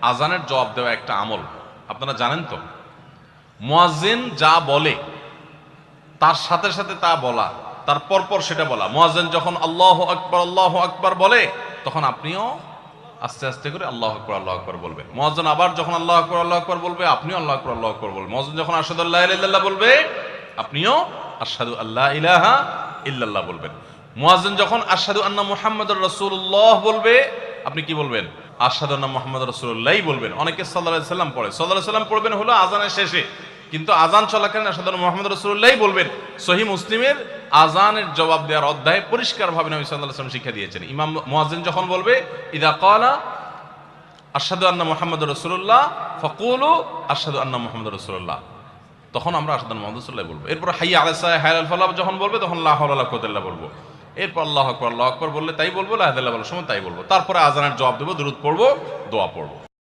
আজানের জবাব দেওয়া একটা আমল, আপনারা জানেন তো? মুয়াজ্জিন যা বলে তার সাথে সাথে তা বলা, তার পরপর সেটা বলা। মুয়াজ্জিন যখন আল্লাহু আকবার বলে, তখন আপনিও আস্তে আস্তে করে আল্লাহু আকবার বলবেন। মুয়াজ্জিন আবার যখন আল্লাহু আকবার বলবে, আপনিও আল্লাহু আকবার বলবেন। মুয়াজ্জিন যখন আশহাদু আল্লা ইলাহা ইল্লাল্লাহ বলবে, আপনিও আশহাদু আল্লা ইলাহা ইল্লাল্লাহ বলবেন। মুয়াজ্জিন যখন আশহাদু আন্না মুহাম্মাদুর রাসূলুল্লাহ বলবে, আপনি কি বলবেন? আশহাদু আন্না মুহাম্মাদুর রাসূলুল্লাহই বলবেন। অনেকে সাল্লাল্লাহু আলাইহি সাল্লাম পড়ে, সাল্লাল্লাহু আলাইহি সাল্লাম পড়বেন হলো আযানের শেষে, কিন্তু আযান চলাকালীন আশহাদু আন্না মুহাম্মাদুর রাসূলুল্লাহই বলবেন। সহিহ মুসলিমের আযানের জবাব দেওয়ার অধ্যায়ে পরিষ্কারভাবে নবী সাল্লাল্লাহু আলাইহি ওয়াসাল্লাম শিক্ষা দিয়েছেন। ইমাম মুয়াজ্জিন যখন বলবে, ইযা ক্বালা আশহাদু আন্না মুহাম্মাদুর রাসূলুল্লাহ ফাকুলু আশহাদু আন্না মুহাম্মাদুর রাসূলুল্লাহ, তখন আমরা আশহাদু আন্না মুহাম্মাদুর রাসূলুল্লাহ বলবো। এরপর হাইয়া আলাস সালাহ হাইয়া আল ফালাহ যখন বলবে, তখন লা হাওলা ওয়ালা কুওয়াতা ইল্লা বলবো। এরপর আল্লাহু আকবার বললে তাই বলবো, লা ইলাহা ইল্লাল্লাহ বলার সময় তাই বলবো। তারপরে আযানের জবাব দেবো, দুরূদ পড়বো, দোয়া পড়বো।